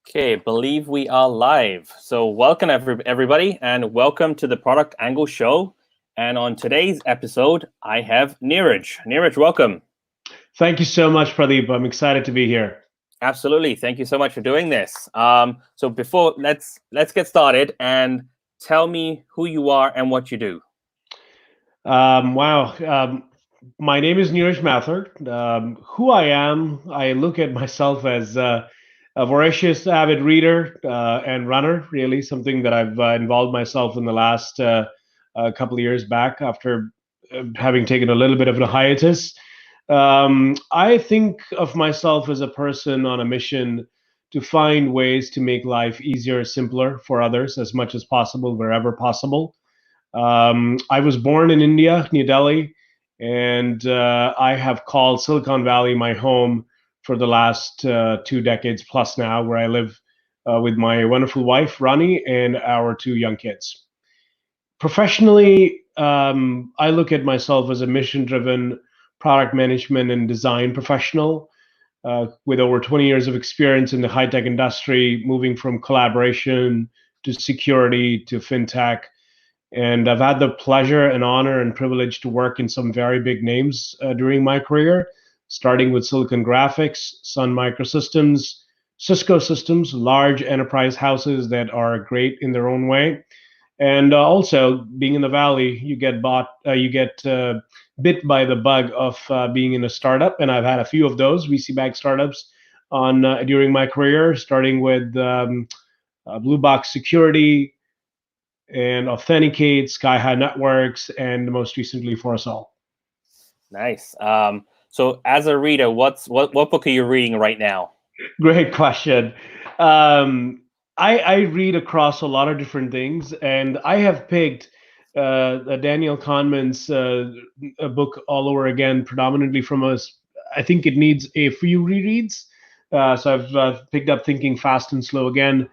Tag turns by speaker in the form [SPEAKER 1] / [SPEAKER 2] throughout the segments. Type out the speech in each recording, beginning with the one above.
[SPEAKER 1] Okay, believe we are live. So welcome everybody and welcome to the Product Angle Show. And on today's episode, I have Neeraj. Neeraj, welcome.
[SPEAKER 2] Thank you so much, Pradeep. I'm excited to be here.
[SPEAKER 1] Absolutely. Thank you so much for doing this. So before let's get started and tell me who you are and what you do.
[SPEAKER 2] Wow. My name is Neeraj Mathur. Who I am, I look at myself as a voracious, avid reader and runner, really, something that I've involved myself in the last couple of years back after having taken a little bit of a hiatus. I think of myself as a person on a mission to find ways to make life easier, simpler for others as much as possible, wherever possible. I was born in India, New Delhi, and I have called Silicon Valley my home for the last 2 decades plus now, where I live with my wonderful wife, Rani, and our two young kids. Professionally, I look at myself as a mission driven product management and design professional with over 20 years of experience in the high tech industry, moving from collaboration to security to fintech. And I've had the pleasure and honor and privilege to work in some very big names during my career, starting with Silicon Graphics, Sun Microsystems, Cisco Systems, large enterprise houses that are great in their own way. And also, being in the valley, you get bit by the bug of being in a startup, and I've had a few of those VC-backed startups on during my career, starting with Blue Box Security, and Authenticate, Sky High Networks, and most recently for us all.
[SPEAKER 1] Nice. So as a reader, what book are you reading right now?
[SPEAKER 2] Great question. Um, I read across a lot of different things, and I have picked Daniel Kahneman's a book all over again, predominantly from us. I think it needs a few rereads. So I've picked up Thinking Fast and Slow again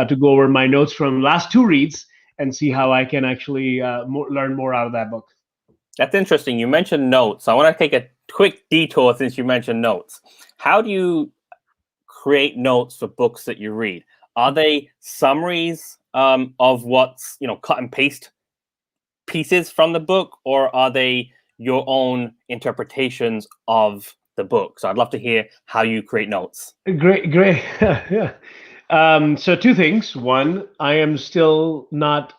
[SPEAKER 2] to go over my notes from last two reads and see how I can actually learn more out of that book.
[SPEAKER 1] That's interesting. You mentioned notes. I want to take a quick detour since you mentioned notes. How do you create notes for books that you read? Are they summaries of what's cut and paste pieces from the book, or are they your own interpretations of the book? So I'd love to hear how you create notes.
[SPEAKER 2] Great. Yeah. So two things. One, I am still not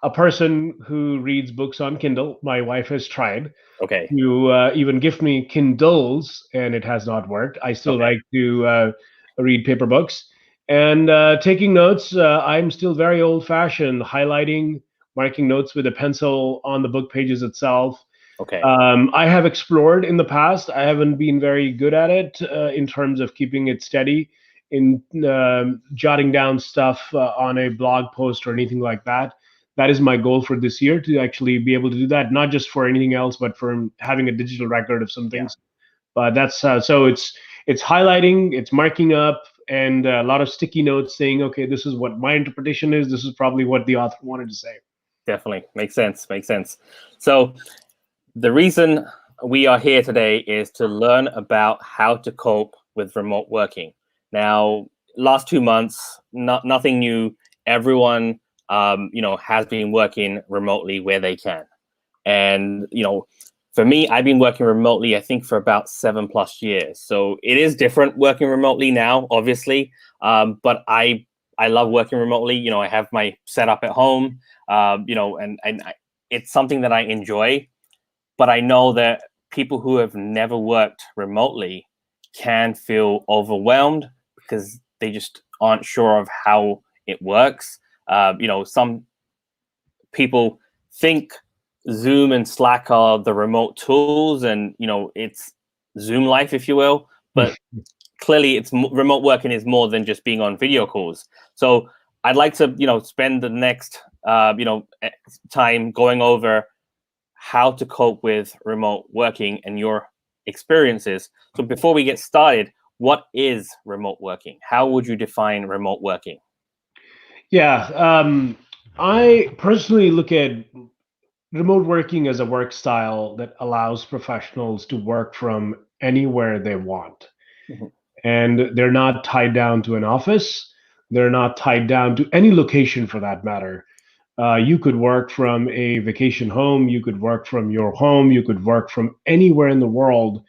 [SPEAKER 2] a person who reads books on Kindle. My wife has tried
[SPEAKER 1] Okay.
[SPEAKER 2] to even gift me Kindles, and it has not worked. I still
[SPEAKER 1] Okay.
[SPEAKER 2] like to read paper books and taking notes. I'm still very old-fashioned, highlighting, marking notes with a pencil on the book pages itself.
[SPEAKER 1] Okay.
[SPEAKER 2] I have explored in the past. I haven't been very good at it in terms of keeping it steady, in jotting down stuff on a blog post or anything like that. That is my goal for this year, to actually be able to do that, not just for anything else, but for having a digital record of some
[SPEAKER 1] Yeah.
[SPEAKER 2] things. But that's so it's highlighting, it's marking up, and a lot of sticky notes saying, okay, this is what my interpretation is. This is probably what the author wanted to say.
[SPEAKER 1] Definitely. Makes sense. Makes sense. So the reason we are here today is to learn about how to cope with remote working. Now, last 2 months, nothing new. Everyone, has been working remotely where they can. And, for me, I've been working remotely, I think, for about 7+ years. So it is different working remotely now, obviously. But I love working remotely. I have my setup at home, it's something that I enjoy. But I know that people who have never worked remotely can feel overwhelmed because they just aren't sure of how it works. Some people think Zoom and Slack are the remote tools, and it's Zoom life, if you will. But clearly, remote working is more than just being on video calls. So I'd like to spend the next time going over how to cope with remote working and your experiences. So before we get started, what is remote working? How would you define remote working?
[SPEAKER 2] Yeah, I personally look at remote working as a work style that allows professionals to work from anywhere they want.
[SPEAKER 1] Mhm.
[SPEAKER 2] And they're not tied down to an office. They're not tied down to any location for that matter. You could work from a vacation home, you could work from your home, you could work from anywhere in the world,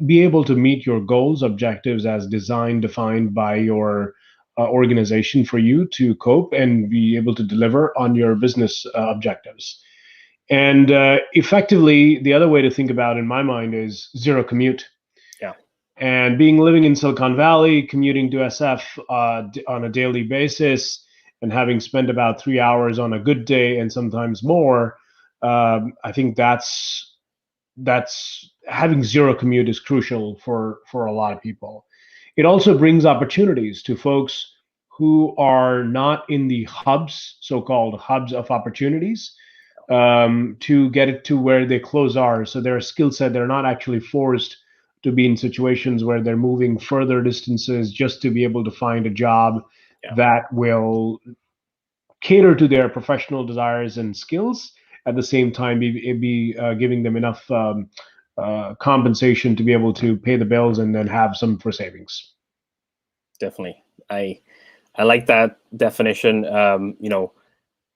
[SPEAKER 2] be able to meet your goals, objectives as designed, defined by your organization for you to cope and be able to deliver on your business objectives. And effectively, the other way to think about, in my mind, is zero commute.
[SPEAKER 1] Yeah.
[SPEAKER 2] And being living in Silicon Valley, commuting to SF on a daily basis, and having spent about 3 hours on a good day and sometimes more, I think that's having zero commute is crucial for a lot of people. It also brings opportunities to folks who are not in the hubs, so-called hubs of opportunities, to get it to where their clothes are. So their skill set, they're not actually forced to be in situations where they're moving further distances just to be able to find a job
[SPEAKER 1] Yeah.
[SPEAKER 2] that will cater to their professional desires and skills, at the same time be giving them enough compensation to be able to pay the bills and then have some for savings.
[SPEAKER 1] Definitely. I like that definition.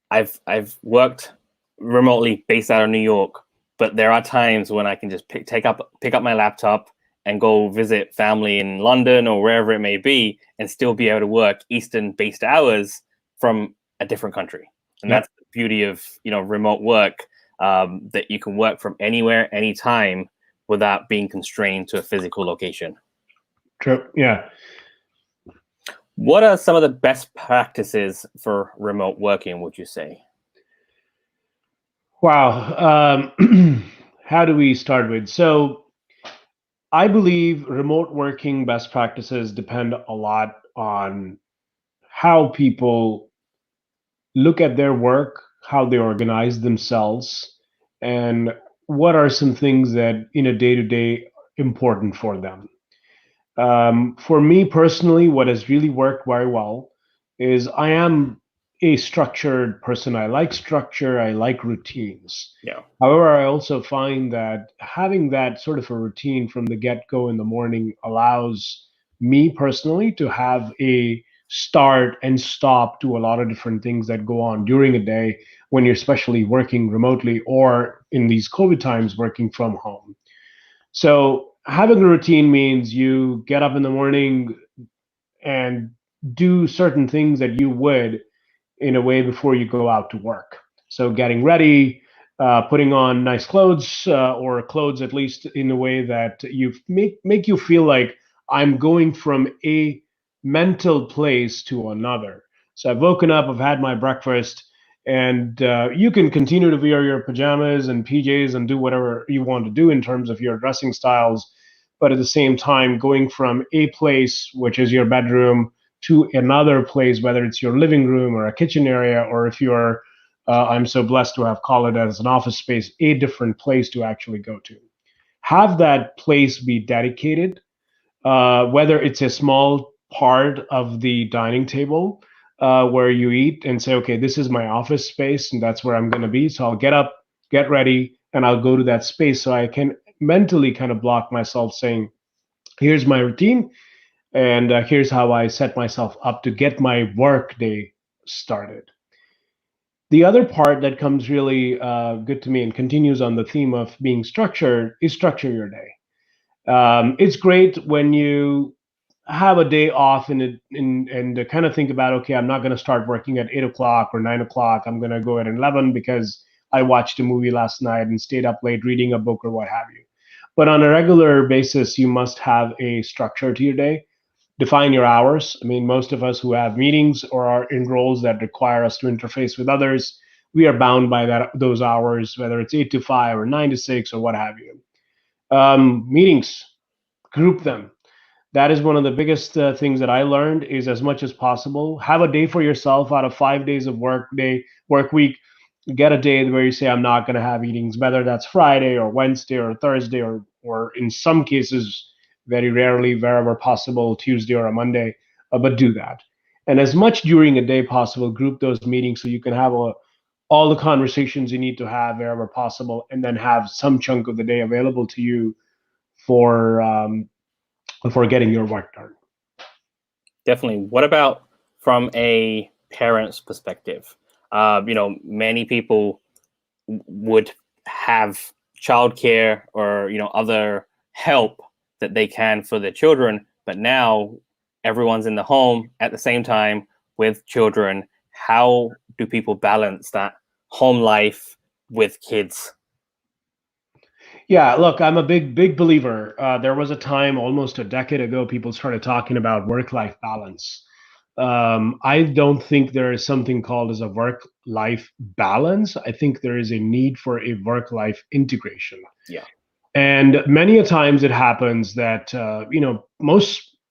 [SPEAKER 1] I've worked remotely based out of New York, but there are times when I can just pick up my laptop and go visit family in London or wherever it may be, and still be able to work Eastern-based hours from a different country. And
[SPEAKER 2] Yep.
[SPEAKER 1] that's the beauty of remote work, that you can work from anywhere, anytime, without being constrained to a physical location.
[SPEAKER 2] True. Yeah.
[SPEAKER 1] What are some of the best practices for remote working, would you say?
[SPEAKER 2] Wow. How do we start with? So I believe remote working best practices depend a lot on how people look at their work, how they organize themselves, and what are some things that in a day to day important for them. For me personally, what has really worked very well is I am a structured person. I like structure, I like routines.
[SPEAKER 1] Yeah.
[SPEAKER 2] However, I also find that having that sort of a routine from the get go in the morning allows me personally to have a start and stop to a lot of different things that go on during a day when you're especially working remotely or in these COVID times working from home. So having a routine means you get up in the morning and do certain things that you would in a way before you go out to work. So getting ready, putting on nice clothes or clothes at least in a way that you make you feel like I'm going from a mental place to another. So I've woken up, I've had my breakfast, and you can continue to wear your pajamas and PJs and do whatever you want to do in terms of your dressing styles. But at the same time, going from a place, which is your bedroom, to another place, whether it's your living room or a kitchen area, or if you're, I'm so blessed to have called it as an office space, a different place to actually go to. Have that place be dedicated, whether it's a small part of the dining table where you eat and say, okay, this is my office space and that's where I'm going to be. So I'll get up, get ready, and I'll go to that space so I can mentally kind of block myself saying, here's my routine and here's how I set myself up to get my work day started. The other part that comes really good to me and continues on the theme of being structured is structure your day. It's great when you have a day off and to kind of think about, okay, I'm not going to start working at 8 o'clock or 9 o'clock. I'm going to go at 11 because I watched a movie last night and stayed up late reading a book or what have you. But on a regular basis, you must have a structure to your day. Define your hours. I mean, most of us who have meetings or are in roles that require us to interface with others, we are bound by those hours, whether it's 8 to 5 or 9 to 6 or what have you. Meetings, group them. That is one of the biggest things that I learned is as much as possible, have a day for yourself out of 5 days of work week. Get a day where you say, I'm not going to have meetings, whether that's Friday or Wednesday or Thursday or in some cases, very rarely, wherever possible, Tuesday or a Monday, but do that. And as much during a day possible, group those meetings so you can have all the conversations you need to have wherever possible, and then have some chunk of the day available to you for getting your work done.
[SPEAKER 1] Definitely. What about from a parent's perspective, many people would have childcare or other help that they can for their children, but now everyone's in the home at the same time with children. How do people balance that home life with kids?
[SPEAKER 2] Yeah, look, I'm a big believer. There was a time almost a decade ago, people started talking about work-life balance. I don't think there is something called as a work-life balance. I think there is a need for a work-life integration.
[SPEAKER 1] Yeah.
[SPEAKER 2] And many a times it happens that a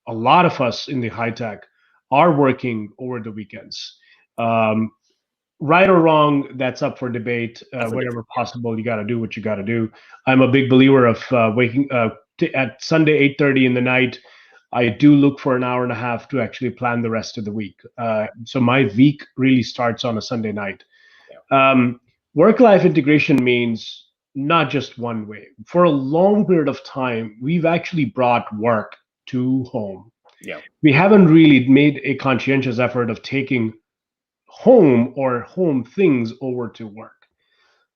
[SPEAKER 2] lot of us in the high tech are working over the weekends. Um, right or wrong, that's up for debate. Whenever possible, you got to do what you got to do. I'm a big believer of waking at Sunday 8:30 in the night. I do look for an hour and a half to actually plan the rest of the week. So my week really starts on a Sunday night. Work-life integration means not just one way. For a long period of time, we've actually brought work to home.
[SPEAKER 1] Yeah.
[SPEAKER 2] We haven't really made a conscientious effort of taking home or home things over to work.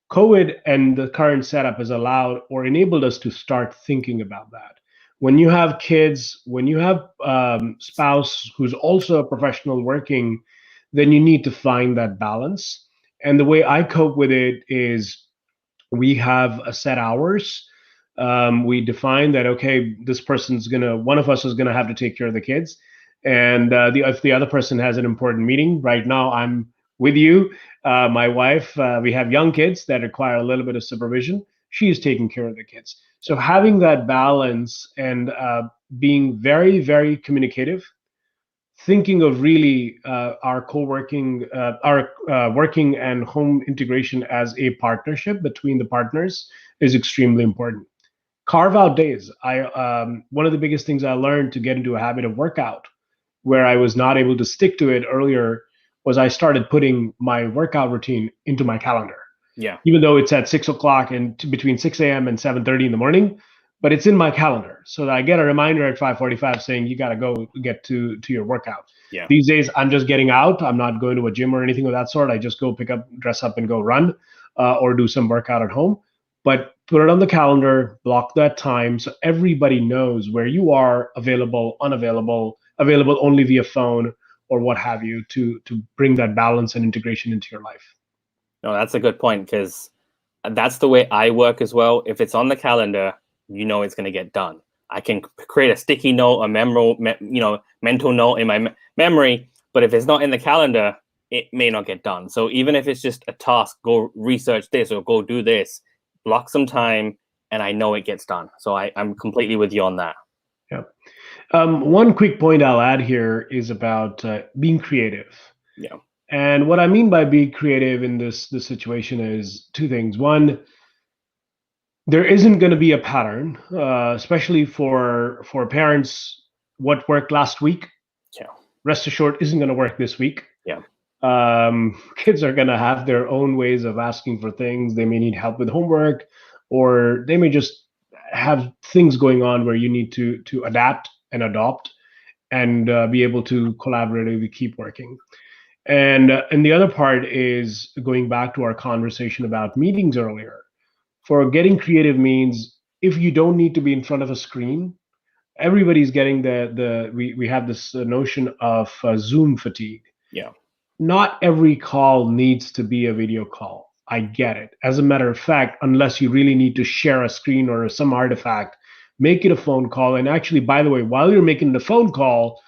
[SPEAKER 2] COVID and the current setup has allowed or enabled us to start thinking about that. When you have kids, when you have spouse who's also a professional working, then you need to find that balance. And the way I cope with it is we have a set hours. We define that, okay, one of us is gonna have to take care of the kids, and if the other person has an important meeting. Right now I'm with you, my wife. We have young kids that require a little bit of supervision. She is taking care of the kids. So having that balance and being very, very communicative, thinking of really our co-working, our working and home integration as a partnership between the partners is extremely important. Carve out days. One of the biggest things I learned to get into a habit of workout, where I was not able to stick to it earlier, was I started putting my workout routine into my calendar.
[SPEAKER 1] Yeah.
[SPEAKER 2] Even though it's at 6 o'clock and between 6 a.m. and 7:30 in the morning, but it's in my calendar so that I get a reminder at 5:45 saying you got to go get to your workout.
[SPEAKER 1] Yeah.
[SPEAKER 2] These days, I'm just getting out. I'm not going to a gym or anything of that sort. I just go dress up and go run or do some workout at home. But put it on the calendar, block that time so everybody knows where you are, available, unavailable, available only via phone or what have you, to bring that balance and integration into your life.
[SPEAKER 1] No, that's a good point, because that's the way I work as well. If it's on the calendar, it's going to get done. I can create a sticky note, a mental note in my memory, but if it's not in the calendar, it may not get done. So even if it's just a task, go research this or go do this, block some time, and I know it gets done. So I'm completely with you on that.
[SPEAKER 2] Yeah. One quick point I'll add here is about being creative.
[SPEAKER 1] Yeah.
[SPEAKER 2] And what I mean by being creative in this situation is two things. One, there isn't going to be a pattern, especially for parents. What worked last week,
[SPEAKER 1] Yeah.
[SPEAKER 2] rest assured, isn't going to work this week.
[SPEAKER 1] Yeah.
[SPEAKER 2] Kids are going to have their own ways of asking for things. They may need help with homework, or they may just have things going on where you need to adapt and adopt and be able to collaboratively keep working. And the other part is going back to our conversation about meetings earlier. For getting creative means if you don't need to be in front of a screen, everybody's getting we have this notion of Zoom fatigue.
[SPEAKER 1] Yeah.
[SPEAKER 2] Not every call needs to be a video call. I get it. As a matter of fact, unless you really need to share a screen or some artifact, make it a phone call. And actually, by the way, while you're making the phone call,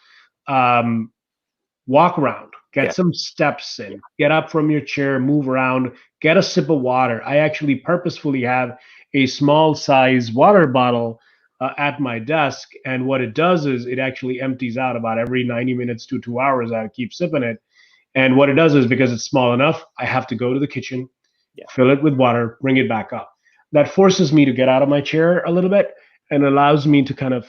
[SPEAKER 2] walk around, get some steps in, get up from your chair, move around, get a sip of water. I actually purposefully have a small size water bottle at my desk. And what it does is it actually empties out about every 90 minutes to 2 hours. I keep sipping it. And what it does is, because it's small enough, I have to go to the kitchen, fill it with water, bring it back up. That forces me to get out of my chair a little bit and allows me to kind of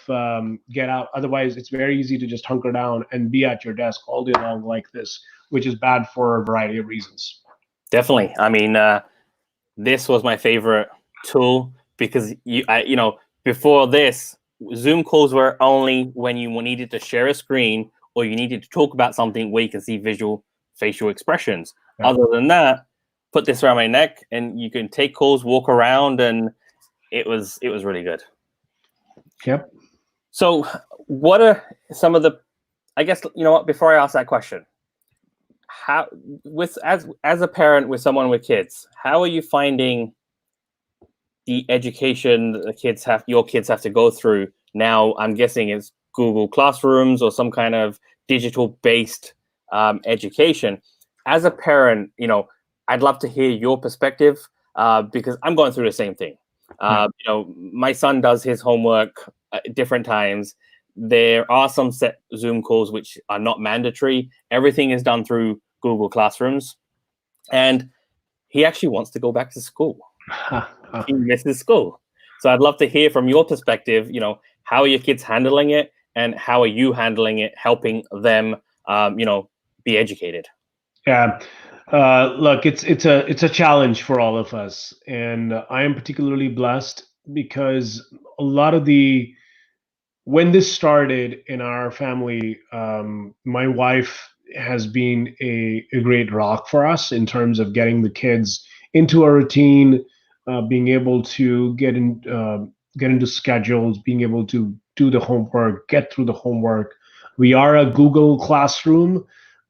[SPEAKER 2] get out. Otherwise, it's very easy to just hunker down and be at your desk all day long like this, which is bad for a variety of reasons.
[SPEAKER 1] Definitely. I mean, this was my favorite tool because before this, Zoom calls were only when you needed to share a screen or you needed to talk about something where you can see visual facial expressions.
[SPEAKER 2] Yeah.
[SPEAKER 1] Other than that, put this around my neck and you can take calls, walk around, and it was really good.
[SPEAKER 2] Yep.
[SPEAKER 1] So what are some of the, I guess, you know what, before I ask that question, how, with as a parent with someone with kids, how are you finding the education that your kids have to go through now? I'm guessing it's Google Classrooms or some kind of digital based education. As a parent, I'd love to hear your perspective because I'm going through the same thing. My son does his homework at different times. There are some set Zoom calls which are not mandatory. Everything is done through Google Classrooms, and he actually wants to go back to school. He misses school. So I'd love to hear from your perspective, how are your kids handling it, and how are you handling it, helping them, be educated?
[SPEAKER 2] Yeah. Look, it's a challenge for all of us, and I am particularly blessed because a lot of when this started in our family, my wife has been a great rock for us in terms of getting the kids into a routine, being able to get into schedules, being able to do the homework, get through the homework. We are a Google Classroom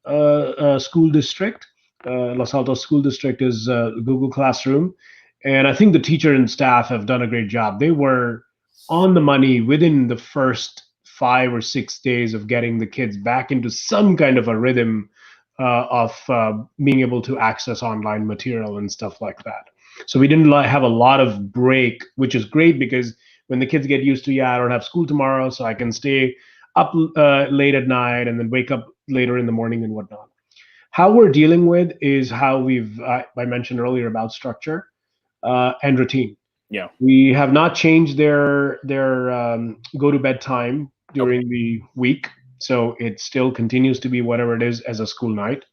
[SPEAKER 2] school district. Los Altos School District is Google Classroom, and I think the teacher and staff have done a great job. They were on the money within the first 5 or 6 days of getting the kids back into some kind of a rhythm of being able to access online material and stuff like that. So we didn't have a lot of break, which is great because when the kids get used to, yeah, I don't have school tomorrow, so I can stay up late at night and then wake up later in the morning and whatnot. How we're dealing with is how I mentioned earlier about structure and routine.
[SPEAKER 1] Yeah.
[SPEAKER 2] We have not changed their go to bed time during the week, so it still continues to be whatever it is as a school night.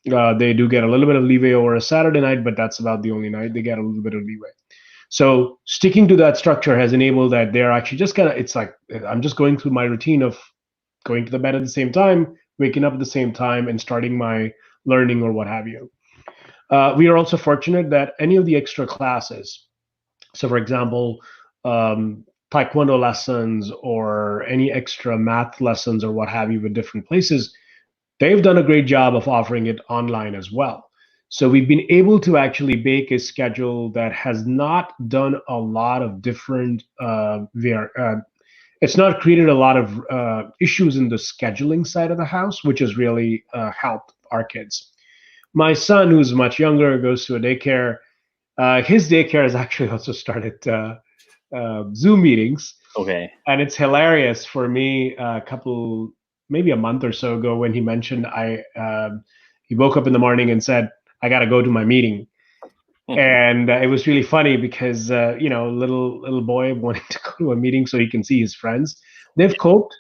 [SPEAKER 2] They do get a little bit of leeway over a Saturday night, but that's about the only night they get a little bit of leeway. So sticking to that structure has enabled that they're actually just kind of, it's like I'm just going through my routine of going to the bed at the same time, waking up at the same time, and starting my learning or what have you. We are also fortunate that any of the extra classes, so for example, Taekwondo lessons or any extra math lessons or what have you with different places, they've done a great job of offering it online as well. So we've been able to actually bake a schedule that has not done a lot of different it's not created a lot of issues in the scheduling side of the house, which has really helped our kids. My son, who's much younger, goes to a daycare. His daycare has actually also started Zoom meetings.
[SPEAKER 1] Okay.
[SPEAKER 2] And it's hilarious for me. Maybe a month or so ago, when he mentioned he woke up in the morning and said, "I got to go to my meeting." And it was really funny because little boy wanting to go to a meeting so he can see his friends. They've coped.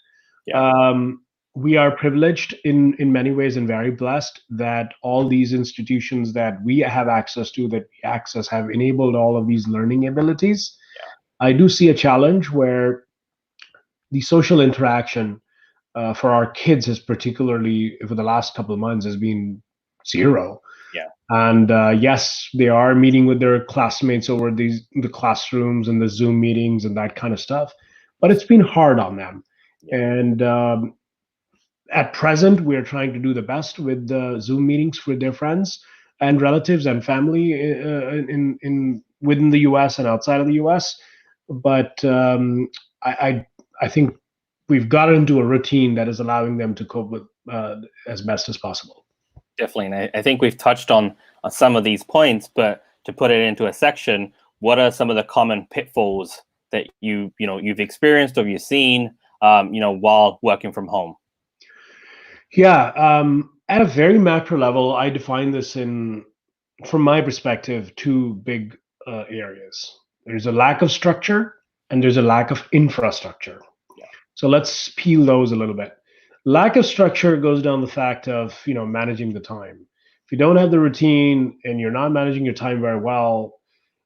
[SPEAKER 1] Yeah.
[SPEAKER 2] We are privileged in many ways and very blessed that all these institutions that we have access to, have enabled all of these learning abilities. I do see a challenge where the social interaction for our kids has, particularly for the last couple of months, has been zero.
[SPEAKER 1] Yeah.
[SPEAKER 2] And yes, they are meeting with their classmates over the classrooms and the Zoom meetings and that kind of stuff, but it's been hard on them.
[SPEAKER 1] Yeah.
[SPEAKER 2] And at present, we're trying to do the best with the Zoom meetings with their friends and relatives and family in within the U.S. and outside of the U.S. But I think we've gotten into a routine that is allowing them to cope with as best as possible.
[SPEAKER 1] Definitely, and I think we've touched on some of these points, but to put it into a section, what are some of the common pitfalls that you've experienced or you've seen, while working from home?
[SPEAKER 2] Yeah, at a very macro level, I define this from my perspective, two big areas. There's a lack of structure and there's a lack of infrastructure.
[SPEAKER 1] Yeah.
[SPEAKER 2] So let's peel those a little bit. Lack of structure goes down the fact of managing the time. If you don't have the routine and you're not managing your time very well,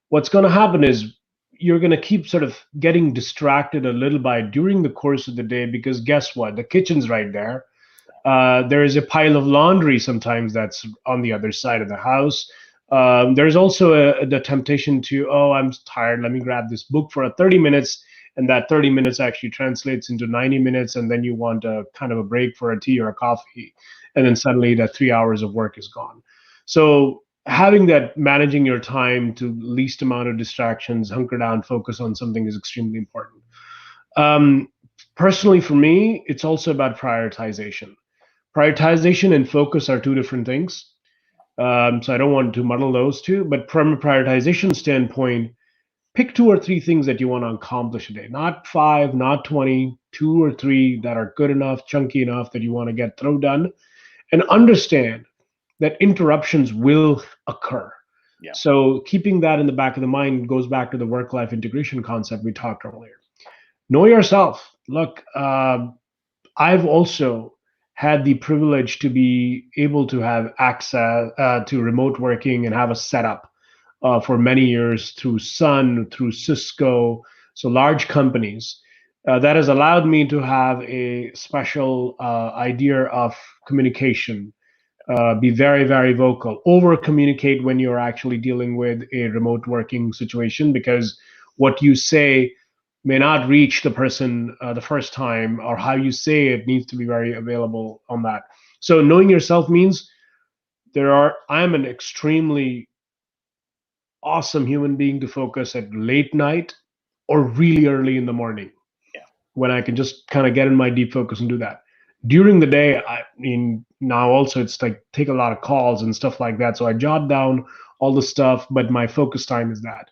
[SPEAKER 2] what's going to happen is you're going to keep sort of getting distracted a little by during the course of the day, because guess what? The kitchen's right there. There is a pile of laundry sometimes that's on the other side of the house. There's also the temptation to, oh, I'm tired. Let me grab this book for a 30 minutes. And that 30 minutes actually translates into 90 minutes. And then you want a kind of a break for a tea or a coffee. And then suddenly that 3 hours of work is gone. So having that, managing your time to least amount of distractions, hunker down, focus on something is extremely important. Um, Personally, for me, it's also about prioritization. Prioritization and focus are two different things. So I don't want to muddle those two. But from a prioritization standpoint, pick two or three things that you want to accomplish a day. Not five, not 20, two or three that are good enough, chunky enough that you want to get through done. And understand that interruptions will occur.
[SPEAKER 1] Yeah.
[SPEAKER 2] So keeping that in the back of the mind goes back to the work-life integration concept we talked earlier. Know yourself. Look, I've also had the privilege to be able to have access to remote working and have a setup for many years through Sun, through Cisco, so large companies. That has allowed me to have a special idea of communication, be very, very vocal, over communicate when you're actually dealing with a remote working situation, because what you say may not reach the person the first time, or how you say it needs to be very available on that. So knowing yourself means I'm an extremely awesome human being to focus at late night or really early in the morning,
[SPEAKER 1] Yeah.
[SPEAKER 2] when I can just kind of get in my deep focus and do that. During the day, I mean, now also it's like take a lot of calls and stuff like that. So I jot down all the stuff, but my focus time is that.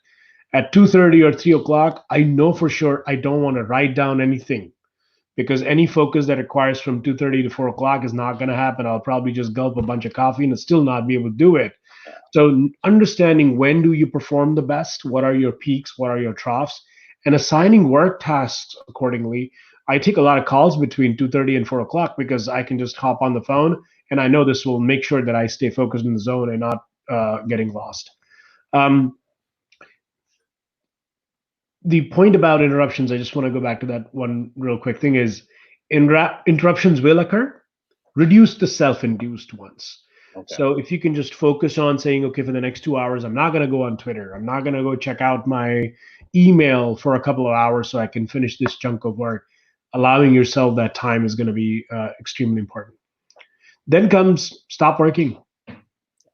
[SPEAKER 2] At 2:30 or 3 o'clock, I know for sure I don't want to write down anything, because any focus that requires from 2:30 to 4 o'clock is not going to happen. I'll probably just gulp a bunch of coffee and still not be able to do it.
[SPEAKER 1] Yeah.
[SPEAKER 2] So understanding when do you perform the best, what are your peaks, what are your troughs, and assigning work tasks accordingly. I take a lot of calls between 2:30 and 4 o'clock because I can just hop on the phone, and I know this will make sure that I stay focused in the zone and not getting lost. Um, the point about interruptions, I just want to go back to that one real quick thing, is interruptions will occur. Reduce the self-induced ones.
[SPEAKER 1] Okay.
[SPEAKER 2] So if you can just focus on saying, okay, for the next 2 hours, I'm not going to go on Twitter. I'm not going to go check out my email for a couple of hours so I can finish this chunk of work. Allowing yourself that time is going to be extremely important. Then comes stop working.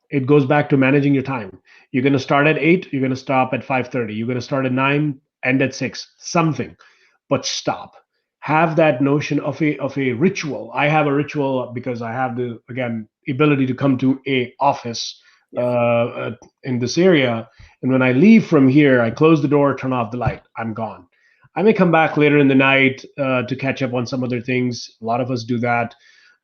[SPEAKER 2] It goes back to managing your time. You're going to start at 8, you're going to stop at 5:30. You're going to start at 9, end at 6, something, but stop. Have that notion of a ritual. I have a ritual because I have the, again, ability to come to a office in this area, and when I leave from here, I close the door, turn off the light, I'm gone. I may come back later in the night to catch up on some other things. A lot of us do that,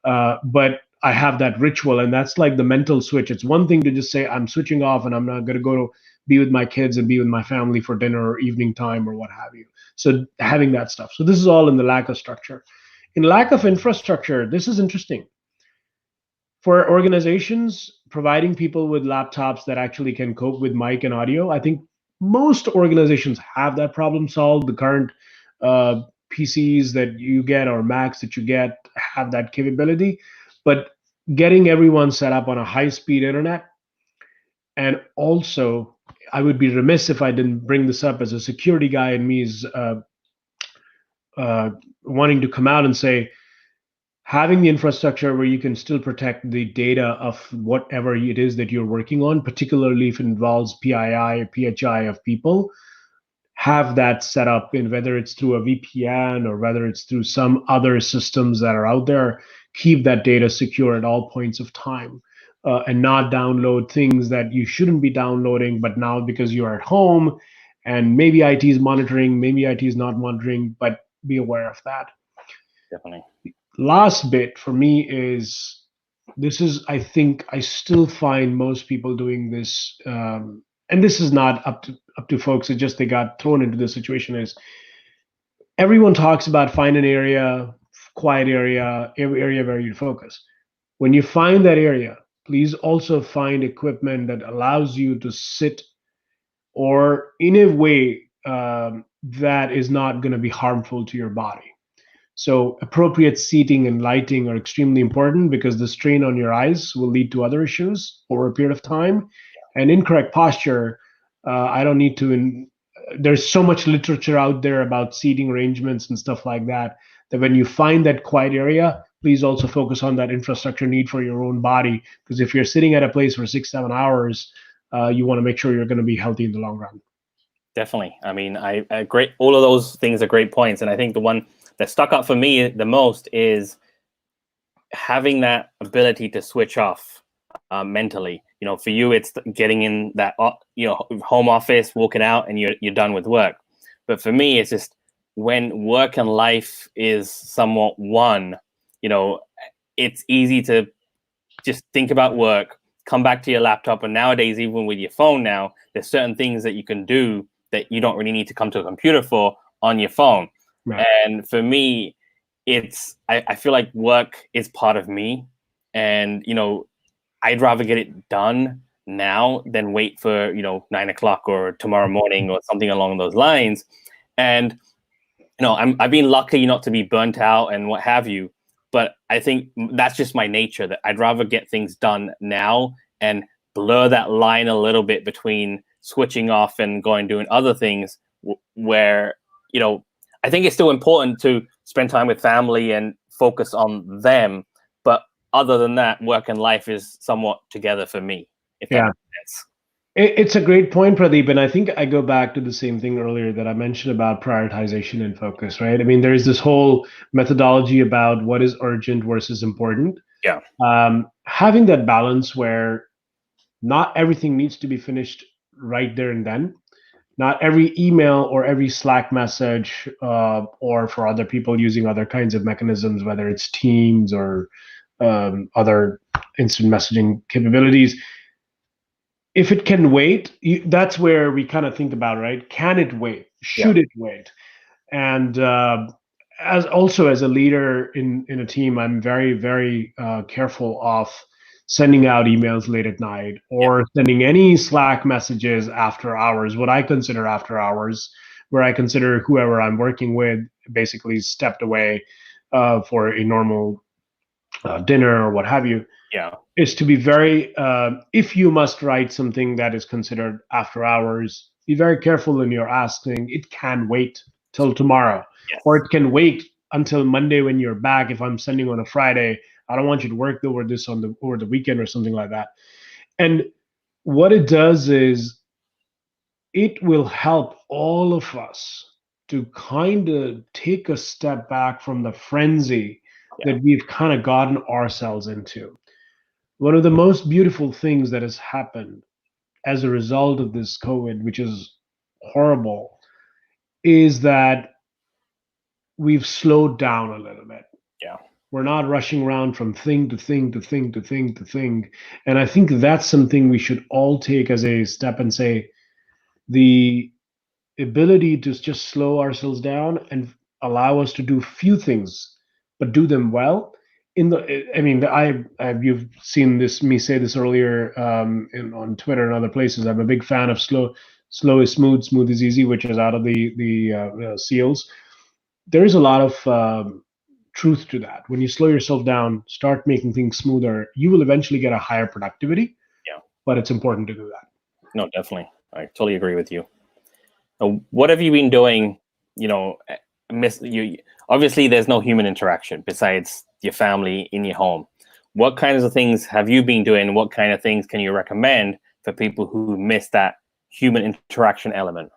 [SPEAKER 2] but I have that ritual, and that's like the mental switch. It's one thing to just say I'm switching off and I'm not going to go to be with my kids and be with my family for dinner or evening time or what have you. So having that stuff. So this is all in the lack of structure. In lack of infrastructure, this is interesting. For organizations, providing people with laptops that actually can cope with mic and audio, I think most organizations have that problem solved. The current uh, PCs that you get or Macs that you get have that capability, but getting everyone set up on a high-speed internet, and also I would be remiss if I didn't bring this up, as a security guy in me is uh, wanting to come out and say, having the infrastructure where you can still protect the data of whatever it is that you're working on, particularly if it involves PII, PHI of people, have that set up, in whether it's through a VPN or whether it's through some other systems that are out there. Keep that data secure at all points of time, and not download things that you shouldn't be downloading, but now because you're at home and maybe IT is monitoring, maybe IT is not monitoring, but be aware of that.
[SPEAKER 1] Definitely.
[SPEAKER 2] Last bit for me is, this is, I think I still find most people doing this, and this is not up to folks. It's just they got thrown into this situation. Is everyone talks about find an area, quiet area, area where you focus. When you find that area, please also find equipment that allows you to sit, or in a way that is not going to be harmful to your body. So appropriate seating and lighting are extremely important because the strain on your eyes will lead to other issues over a period of time. And incorrect posture, I don't need to. There's so much literature out there about seating arrangements and stuff like that. That when you find that quiet area, please also focus on that infrastructure need for your own body. Because if you're sitting at a place for 6, 7 hours, you want to make sure you're going to be healthy in the long run.
[SPEAKER 1] Definitely. I mean, I agree. All of those things are great points, and I think the one that stuck up for me the most is having that ability to switch off mentally. You know, for you, it's getting in that home office, walking out, and you're done with work. But for me, it's just when work and life is somewhat one. You know, it's easy to just think about work, come back to your laptop, and nowadays, even with your phone now, there's certain things that you can do that you don't really need to come to a computer for on your phone.
[SPEAKER 2] Right.
[SPEAKER 1] And for me, I feel like work is part of me, and I'd rather get it done now than wait for 9 o'clock or tomorrow morning or something along those lines. And I've been lucky not to be burnt out and what have you, but I think that's just my nature, that I'd rather get things done now and blur that line a little bit between switching off and going doing other things where I think it's still important to spend time with family and focus on them, but other than that, work and life is somewhat together for me, if that makes sense.
[SPEAKER 2] It's a great point, Pradeep, and I think I go back to the same thing earlier that I mentioned about prioritization and focus, right? I mean, there is this whole methodology about what is urgent versus important.
[SPEAKER 1] Yeah.
[SPEAKER 2] Having that balance where not everything needs to be finished right there and then. Not every email or every Slack message, or for other people using other kinds of mechanisms, whether it's Teams or other instant messaging capabilities. If it can wait, that's where we kind of think about, right? Can it wait? Should it wait? And as a leader in a team, I'm very, very careful of sending out emails late at night or sending any Slack messages after hours, what I consider after hours, where I consider whoever I'm working with basically stepped away for a normal dinner or what have you.
[SPEAKER 1] Yeah.
[SPEAKER 2] Is to be very, if you must write something that is considered after hours, be very careful in your asking. It can wait till tomorrow, or it can wait until Monday when you're back. If I'm sending on a Friday, I don't want you to work over this over the weekend or something like that. And what it does is it will help all of us to kind of take a step back from the frenzy that we've kind of gotten ourselves into. One of the most beautiful things that has happened as a result of this COVID, which is horrible, is that we've slowed down a little bit.
[SPEAKER 1] Yeah.
[SPEAKER 2] We're not rushing around from thing to thing to thing to thing to thing. And I think that's something we should all take as a step and say the ability to just slow ourselves down and allow us to do few things, but do them well. I mean, you've seen me say this earlier on Twitter and other places. I'm a big fan of slow is smooth, smooth is easy, which is out of the SEALs. There is a lot of truth to that. When you slow yourself down, start making things smoother, you will eventually get a higher productivity.
[SPEAKER 1] Yeah.
[SPEAKER 2] But it's important to do that.
[SPEAKER 1] No, definitely. I totally agree with you. What have you been doing? Obviously there's no human interaction besides your family in your home. What kinds of things have you been doing? What kind of things can you recommend for people who miss that human interaction element?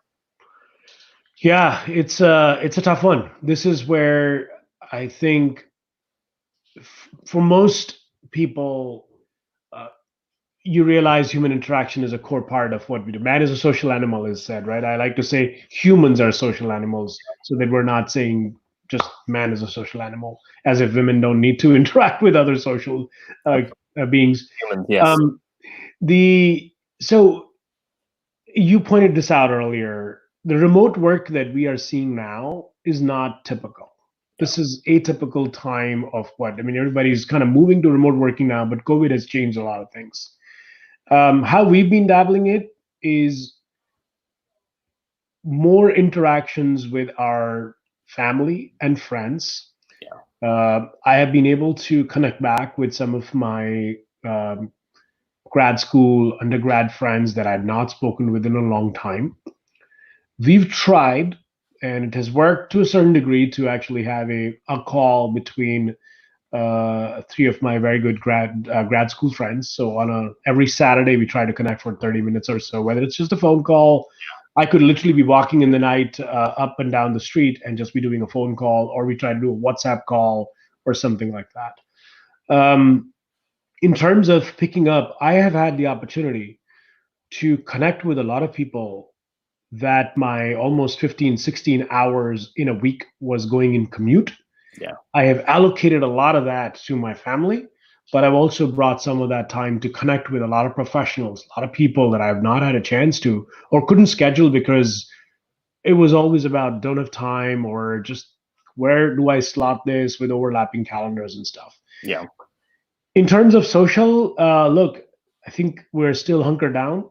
[SPEAKER 2] Yeah, it's a tough one. This is where I think for most people, you realize human interaction is a core part of what we do. Man is a social animal, is said, right? I like to say humans are social animals, so that we're not saying just man is a social animal, as if women don't need to interact with other social beings.
[SPEAKER 1] Humans, yes.
[SPEAKER 2] So you pointed this out earlier. The remote work that we are seeing now is not typical. This is atypical time of what I mean. Everybody's kind of moving to remote working now, but COVID has changed a lot of things. How we've been dabbling it is more interactions with our family and friends, I have been able to connect back with some of my um, grad school, undergrad friends that I've not spoken with in a long time. We've tried, and it has worked to a certain degree, to actually have a call between three of my very good grad school friends. So on a every Saturday we try to connect for 30 minutes or so. Whether it's just a phone call, I could literally be walking in the night up and down the street and just be doing a phone call, or we try to do a WhatsApp call or something like that. In terms of picking up, I have had the opportunity to connect with a lot of people that my almost 15, 16 hours in a week was going in commute.
[SPEAKER 1] Yeah.
[SPEAKER 2] I have allocated a lot of that to my family, but I've also brought some of that time to connect with a lot of professionals, a lot of people that I've not had a chance to or couldn't schedule because it was always about don't have time or just where do I slot this with overlapping calendars and stuff.
[SPEAKER 1] Yeah.
[SPEAKER 2] In terms of social, look, I think we're still hunkered down.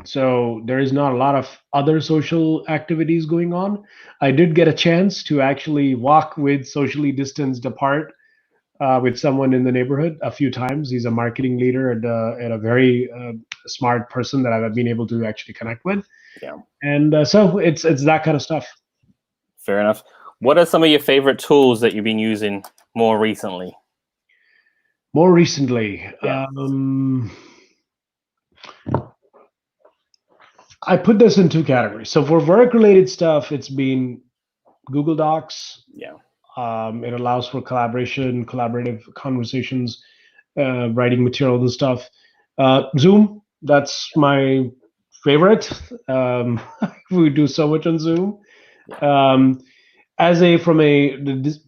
[SPEAKER 2] So there is not a lot of other social activities going on. I did get a chance to actually walk with socially distanced apart with someone in the neighborhood a few times. He's a marketing leader and a very smart person that I've been able to actually connect with.
[SPEAKER 1] Yeah.
[SPEAKER 2] And so it's that kind of stuff.
[SPEAKER 1] Fair enough. What are some of your favorite tools that you've been using more recently?
[SPEAKER 2] More recently,
[SPEAKER 1] Yeah.
[SPEAKER 2] I put this in two categories. So for work-related stuff, it's been Google Docs.
[SPEAKER 1] Yeah.
[SPEAKER 2] It allows for collaboration, collaborative conversations, writing materials and stuff. Zoom, that's my favorite. We do so much on Zoom. Um, as a from a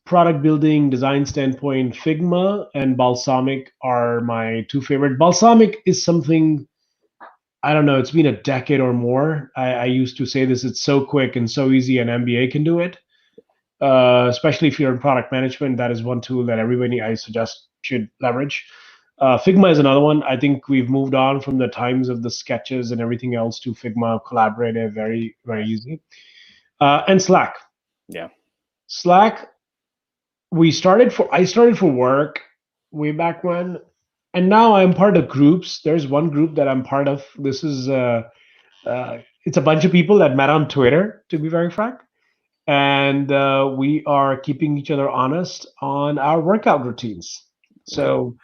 [SPEAKER 2] product building design standpoint, Figma and Balsamic are my two favorite. Balsamic is something I don't know. It's been a decade or more. I used to say this. It's so quick and so easy, an MBA can do it. Especially if you're in product management, that is one tool that everybody I suggest should leverage. Figma is another one. I think we've moved on from the times of the sketches and everything else to Figma, collaborative, very, very easy. And Slack.
[SPEAKER 1] Yeah.
[SPEAKER 2] Slack, I started for work way back when, and now I'm part of groups. There's one group that I'm part of. This is it's a bunch of people that met on Twitter, to be very frank, and we are keeping each other honest on our workout routines. So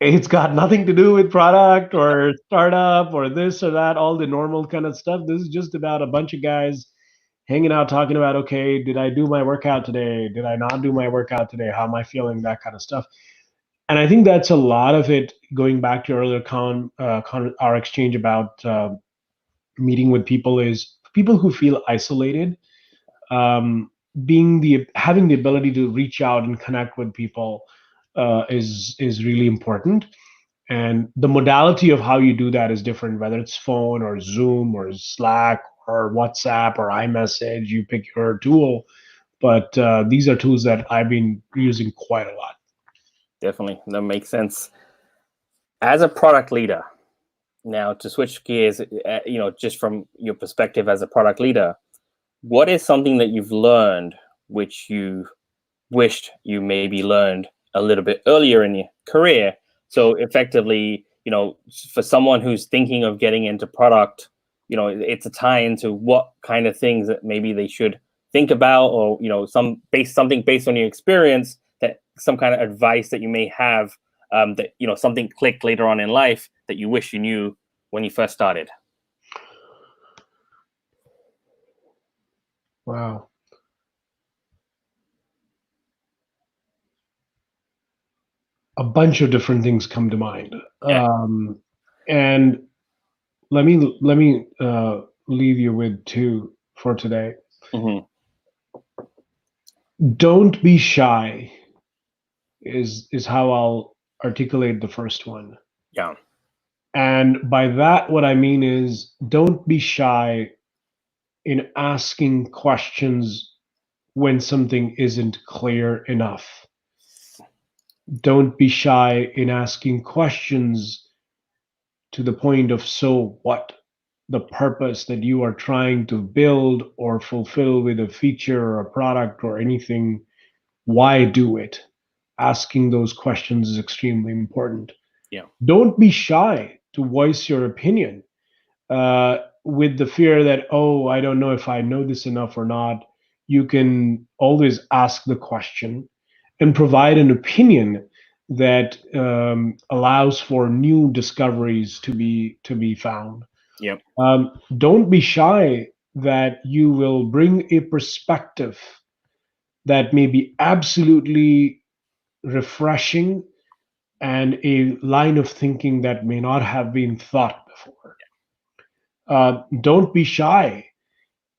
[SPEAKER 2] it's got nothing to do with product or startup or this or that, all the normal kind of stuff. This is just about a bunch of guys hanging out, talking about, okay, did I do my workout today? Did I not do my workout today? How am I feeling? That kind of stuff. And I think that's a lot of it. Going back to earlier our exchange about meeting with people is people who feel isolated, being the having the ability to reach out and connect with people is really important. And the modality of how you do that is different, whether it's phone or Zoom or Slack or WhatsApp or iMessage. You pick your tool, but these are tools that I've been using quite a lot.
[SPEAKER 1] Definitely. That makes sense. As a product leader, now to switch gears, just from your perspective as a product leader, what is something that you've learned which you wished you maybe learned a little bit earlier in your career? So effectively, for someone who's thinking of getting into product, it's a tie into what kind of things that maybe they should think about, or something based on your experience, that some kind of advice that you may have, that something clicked later on in life that you wish you knew when you first started.
[SPEAKER 2] Wow. A bunch of different things come to mind.
[SPEAKER 1] Yeah.
[SPEAKER 2] And let me leave you with two for today.
[SPEAKER 1] Mm-hmm.
[SPEAKER 2] Don't be shy is how I'll articulate the first one.
[SPEAKER 1] Yeah.
[SPEAKER 2] And by that, what I mean is don't be shy in asking questions when something isn't clear enough. Don't be shy in asking questions to the point of so what? The purpose that you are trying to build or fulfill with a feature or a product or anything, why do it? asking those questions is extremely important.
[SPEAKER 1] Yeah.
[SPEAKER 2] Don't be shy to voice your opinion with the fear that, oh, I don't know if I know this enough or not. You can always ask the question and provide an opinion that allows for new discoveries to be found.
[SPEAKER 1] Yep.
[SPEAKER 2] Don't be shy that you will bring a perspective that may be absolutely refreshing and a line of thinking that may not have been thought before. Don't be shy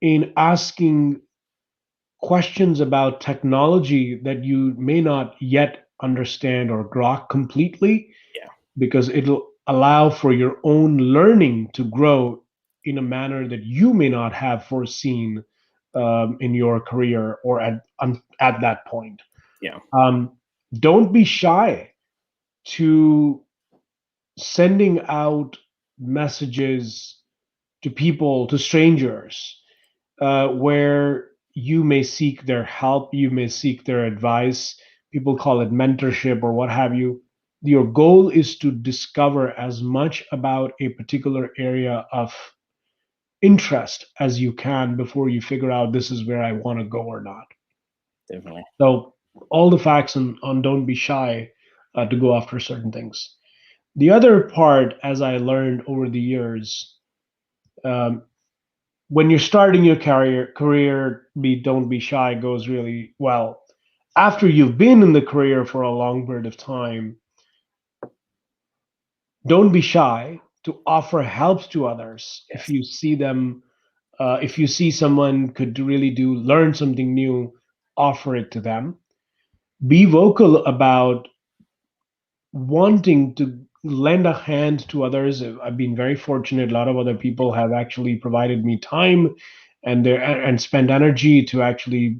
[SPEAKER 2] in asking questions about technology that you may not yet understand or grok completely,
[SPEAKER 1] Yeah.
[SPEAKER 2] because it'll allow for your own learning to grow in a manner that you may not have foreseen in your career or at that point.
[SPEAKER 1] Yeah.
[SPEAKER 2] Um, don't be shy to sending out messages to people, to strangers, where you may seek their help, you may seek their advice. People call it mentorship or what have you. Your goal is to discover as much about a particular area of interest as you can before you figure out this is where I want to go or not.
[SPEAKER 1] Definitely.
[SPEAKER 2] So, all the facts on don't be shy to go after certain things. The other part, as I learned over the years, um, when you're starting your career, don't be shy goes really well. After you've been in the career for a long period of time, don't be shy to offer help to others if
[SPEAKER 1] Yes.
[SPEAKER 2] you see them. If you see someone could really learn something new, offer it to them. Be vocal about wanting to lend a hand to others. I've been very fortunate. A lot of other people have actually provided me time and spend energy to actually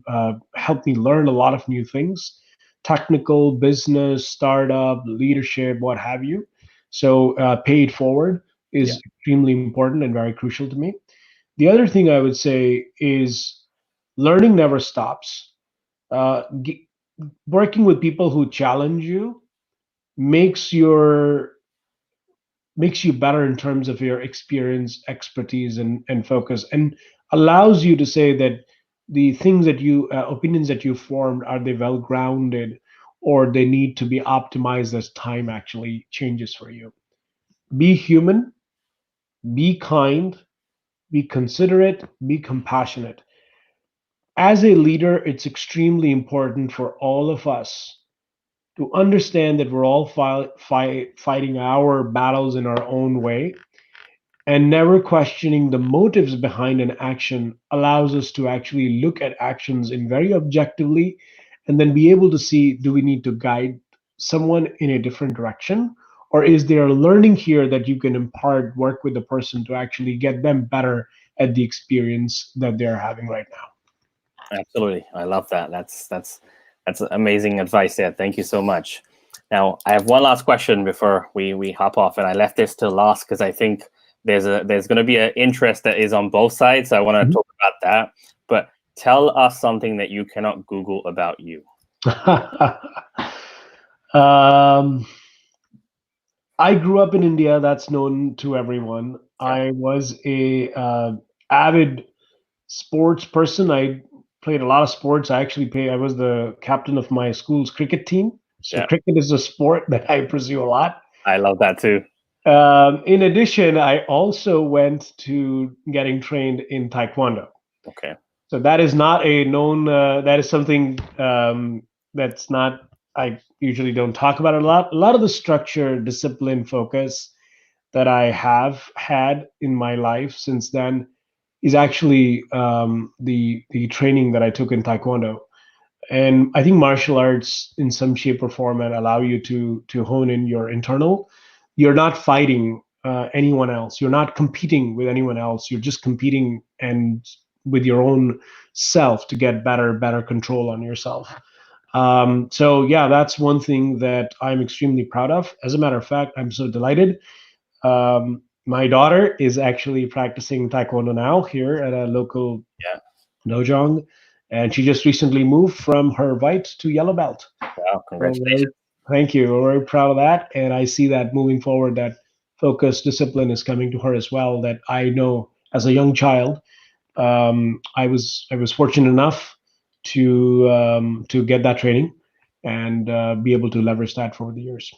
[SPEAKER 2] help me learn a lot of new things, technical, business, startup, leadership, what have you. So pay it forward
[SPEAKER 1] Yeah.
[SPEAKER 2] is extremely important and very crucial to me. The other thing I would say is learning never stops. Uh, g- Working with people who challenge you makes your makes you better in terms of your experience, expertise, and focus, and allows you to say that the things that you opinions that you formed, are they well grounded, or they need to be optimized as time actually changes for you. Be human, be kind, be considerate, be compassionate. As a leader, it's extremely important for all of us to understand that we're all fighting our battles in our own way, and never questioning the motives behind an action allows us to actually look at actions in very objectively, and then be able to see, do we need to guide someone in a different direction, or is there a learning here that you can impart, work with the person to actually get them better at the experience that they're having right now.
[SPEAKER 1] Absolutely. I love that. That's amazing advice there. Thank you so much. Now, I have one last question before we hop off, and I left this to last because I think there's going to be an interest that is on both sides. So I want to talk about that. But tell us something that you cannot Google about you.
[SPEAKER 2] um, I grew up in India. That's known to everyone.
[SPEAKER 1] Yeah.
[SPEAKER 2] I was a avid sports person. I played a lot of sports. I was the captain of my school's cricket team. So
[SPEAKER 1] Yeah.
[SPEAKER 2] cricket is a sport that I pursue a lot.
[SPEAKER 1] I love that too.
[SPEAKER 2] In addition, I also went to getting trained in Taekwondo.
[SPEAKER 1] Okay.
[SPEAKER 2] So that is not a known. That is something that's not. I usually don't talk about it a lot. A lot of the structure, discipline, focus that I have had in my life since then is actually the training that I took in Taekwondo. And I think martial arts, in some shape or format, allow you to hone in your internal. You're not fighting anyone else. You're not competing with anyone else. You're just competing and with your own self to get better control on yourself. So yeah, that's one thing that I'm extremely proud of. As a matter of fact, I'm so delighted. My daughter is actually practicing Taekwondo now here at a local
[SPEAKER 1] Yeah.
[SPEAKER 2] dojang, and she just recently moved from her white to yellow belt.
[SPEAKER 1] Wow,
[SPEAKER 2] So
[SPEAKER 1] congratulations.
[SPEAKER 2] thank you. We're very proud of that, and I see that moving forward, that focus, discipline is coming to her as well. That I know as a young child, I was fortunate enough to get that training and be able to leverage that for the years.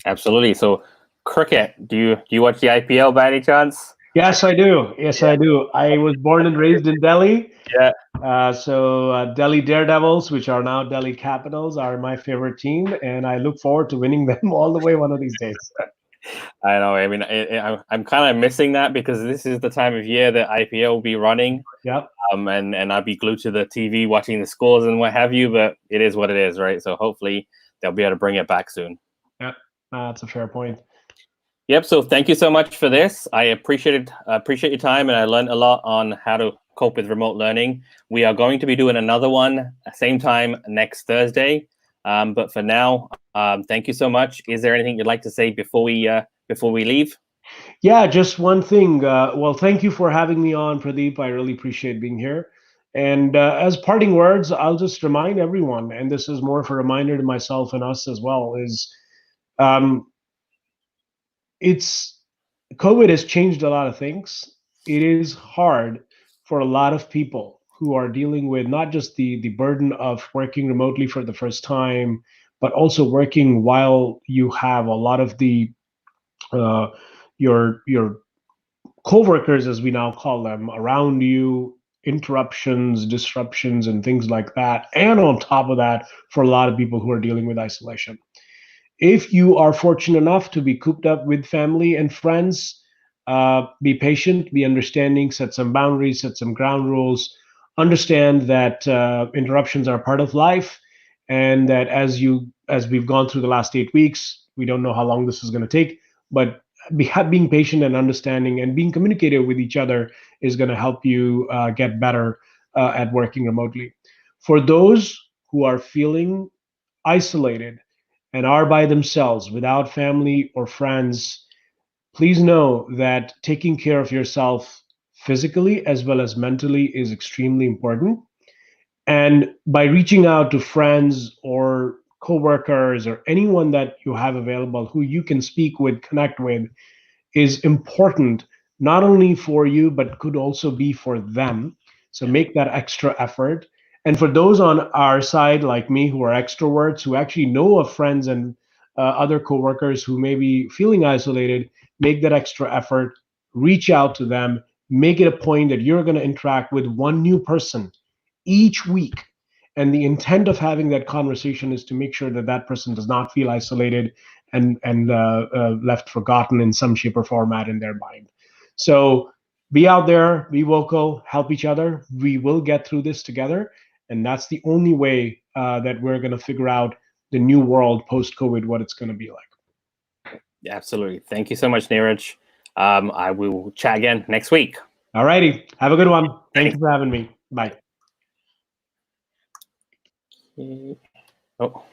[SPEAKER 1] Absolutely. So, cricket. Do you watch the IPL by any chance?
[SPEAKER 2] Yes, I do. Yes,
[SPEAKER 1] Yeah.
[SPEAKER 2] I do. I was born and raised in Delhi.
[SPEAKER 1] Yeah.
[SPEAKER 2] So Delhi Daredevils, which are now Delhi Capitals, are my favorite team, and I look forward to winning them all the way one of these days.
[SPEAKER 1] I know. I mean, I'm kind of missing that because this is the time of year that IPL will be running.
[SPEAKER 2] Yep.
[SPEAKER 1] And I'll be glued to the TV watching the scores and what have you. But it is what it is, right? So hopefully they'll be able to bring it back soon.
[SPEAKER 2] Yep. That's a fair point.
[SPEAKER 1] Yep. So thank you so much for this. I appreciate your time, and I learned a lot on how to cope with remote learning. We are going to be doing another one same time next Thursday. But for now, thank you so much. Is there anything you'd like to say before we leave?
[SPEAKER 2] Yeah, just one thing. Well, thank you for having me on, Pradeep. I really appreciate being here. And as parting words, I'll just remind everyone, and this is more of a reminder to myself and us as well, is um, it's COVID has changed a lot of things. It is hard for a lot of people who are dealing with not just the burden of working remotely for the first time, but also working while you have a lot of the uh, your coworkers, as we now call them, around you, interruptions, disruptions, and things like that. And on top of that, for a lot of people who are dealing with isolation. If you are fortunate enough to be cooped up with family and friends, be patient, be understanding, set some boundaries, set some ground rules, understand that interruptions are part of life, and that as we've gone through the last 8 weeks, we don't know how long this is going to take, but being patient and understanding and being communicative with each other is going to help you get better at working remotely. For those who are feeling isolated and are by themselves without family or friends, please know that taking care of yourself physically as well as mentally is extremely important. And by reaching out to friends or coworkers or anyone that you have available who you can speak with, connect with, is important not only for you, but could also be for them. So make that extra effort. And for those on our side, like me, who are extroverts, who actually know of friends and other coworkers who may be feeling isolated, make that extra effort, reach out to them, make it a point that you're going to interact with one new person each week. And the intent of having that conversation is to make sure that that person does not feel isolated and left forgotten in some shape or format in their mind. So be out there, be vocal, help each other. We will get through this together, and that's the only way that we're going to figure out the new world post COVID, what it's going to be like.
[SPEAKER 1] Absolutely. Thank you so much, Neeraj. I will chat again next week.
[SPEAKER 2] All righty. Have a good one. Thank you for having me. Bye.
[SPEAKER 1] Oh.